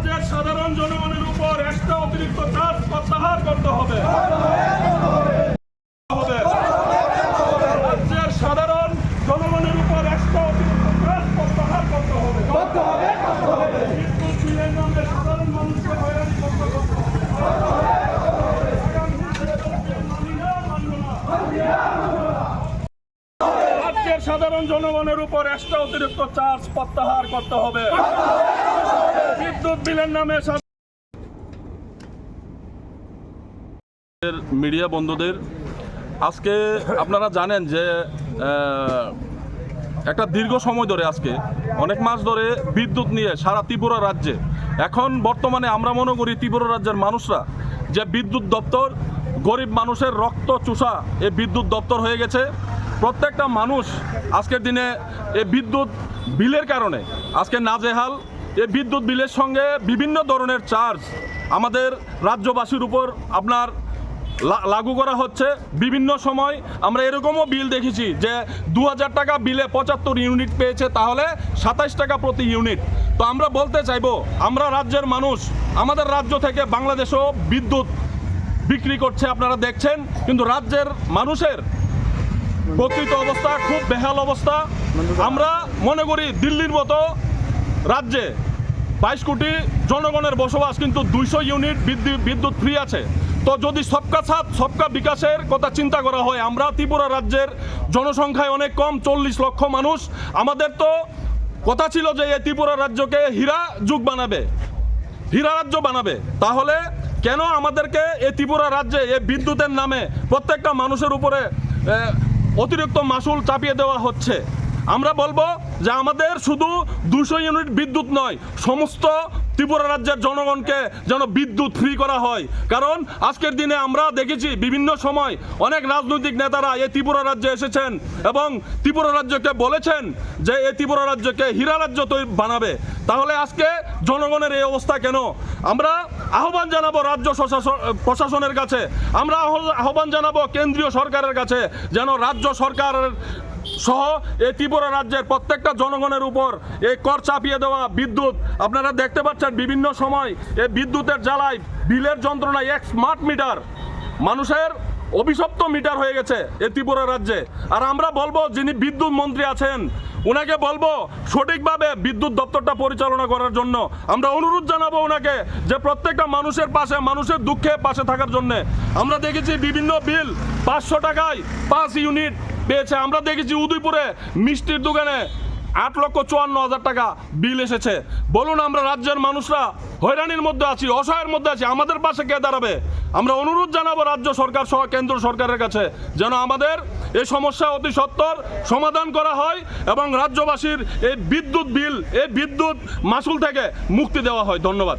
রাজ্যের সাধারণ জনগণের উপর একটা অতিরিক্ত চার্জ প্রত্যাহার করতে হবে। রাজ্যের সাধারণ জনগণের উপর একটা অতিরিক্ত চার্জ প্রত্যাহার করতে হবে। বিদ্যুৎ বিলের নামে সাধারণ মানুষকে হয়রানি করতে হবে। রাজ্যের সাধারণ জনগণের উপর একটা অতিরিক্ত চার্জ প্রত্যাহার করতে হবে। বিদ্যুৎ বিলের নামে মিডিয়া বন্ধুদের, আজকে আপনারা জানেন যে একটা দীর্ঘ সময় ধরে, আজকে অনেক মাস ধরে বিদ্যুৎ নিয়ে সারা ত্রিপুরা রাজ্যে, এখন বর্তমানে আমরা মনে করি ত্রিপুরা রাজ্যের মানুষরা যে বিদ্যুৎ দপ্তর গরিব মানুষের রক্ত চুষা এই বিদ্যুৎ দপ্তর হয়ে গেছে। প্রত্যেকটা মানুষ আজকের দিনে এই বিদ্যুৎ বিলের কারণে আজকে নাজেহাল। এই বিদ্যুৎ বিলের সঙ্গে বিভিন্ন ধরনের চার্জ আমাদের রাজ্যবাসীর উপর আপনার লাগু করা হচ্ছে। বিভিন্ন সময় আমরা এরকমও বিল দেখেছি যে 2000 টাকা বিলে 75 ইউনিট পেয়েছে, তাহলে 27 টাকা প্রতি ইউনিট। তো আমরা বলতে চাইবো, আমরা রাজ্যের মানুষ, আমাদের রাজ্য থেকে বাংলাদেশও বিদ্যুৎ বিক্রি করছে, আপনারা দেখছেন, কিন্তু রাজ্যের মানুষের প্রকৃত অবস্থা খুব বেহাল অবস্থা। আমরা মনে করি দিল্লির মতো রাজ্যে 22 কোটি জনগণের বসবাস, কিন্তু 200 ইউনিট বিদ্যুৎ ফ্রি আছে। তো যদি সবকা সাথ সবকা বিকাশের কথা চিন্তা করা হয়, আমরা ত্রিপুরা রাজ্যের জনসংখ্যায় অনেক কম, 40 লক্ষ মানুষ। আমাদের তো কথা ছিল যে এই ত্রিপুরা রাজ্যকে হীরা যুগ বানাবে, হীরা রাজ্য বানাবে। তাহলে কেন আমাদেরকে এই ত্রিপুরা রাজ্যে এই বিদ্যুতের নামে প্রত্যেকটা মানুষের উপরে অতিরিক্ত মাসুল চাপিয়ে দেওয়া হচ্ছে? আমরা বলবো যে আমাদের শুধু 200 ইউনিট বিদ্যুৎ নয়, সমস্ত ত্রিপুরা রাজ্যের জনগণকে যেন বিদ্যুৎ ফ্রি করা হয়। কারণ আজকের দিনে আমরা দেখেছি বিভিন্ন সময় অনেক রাজনৈতিক নেতারা এই ত্রিপুরা রাজ্যে এসেছেন এবং ত্রিপুরা রাজ্যকে বলেছেন যে এই ত্রিপুরা রাজ্যকে হীরা রাজ্য তৈরি বানাবে। তাহলে আজকে জনগণের এই অবস্থা কেন? আমরা আহ্বান জানাবো রাজ্য প্রশাসনের কাছে, আমরা আহ্বান জানাবো কেন্দ্রীয় সরকারের কাছে, যেন রাজ্য সরকারের সহ এই ত্রিপুরা রাজ্যের প্রত্যেকটা জনগণের উপর এই কর চাপিয়ে দেওয়া বিদ্যুৎ, আপনারা দেখতে পাচ্ছেন বিভিন্ন সময় এই বিদ্যুতের জ্বালায় বিলের যন্ত্রণায় এক স্মার্ট মিটার মানুষের অভিশপ্ত মিটার হয়ে গেছে এই ত্রিপুরা রাজ্যে। আর আমরা বলবো যিনি বিদ্যুৎ মন্ত্রী আছেন ওনাকে বলবো সঠিকভাবে বিদ্যুৎ দপ্তরটা পরিচালনা করার জন্য। আমরা অনুরোধ জানাবো ওনাকে যে প্রত্যেকটা মানুষের পাশে, মানুষের দুঃখে পাশে থাকার জন্য। আমরা দেখেছি বিভিন্ন বিল 500 টাকায় 5 ইউনিট পেয়েছে। আমরা দেখেছি উদয়পুরে মিষ্টির দোকানে 8,54,000 টাকা বিল এসেছে। বলুন, আমরা রাজ্যের মানুষরা হয়রানির মধ্যে আছি, অসহায়ের মধ্যে আছি, আমাদের পাশে কে দাঁড়াবে? আমরা অনুরোধ জানাবো রাজ্য সরকার সহ কেন্দ্র সরকারের কাছে যেন আমাদের এই সমস্যা অতি সত্বর সমাধান করা হয় এবং রাজ্যবাসীর এই বিদ্যুৎ বিল, এই বিদ্যুৎ মাসুল থেকে মুক্তি দেওয়া হয়। ধন্যবাদ।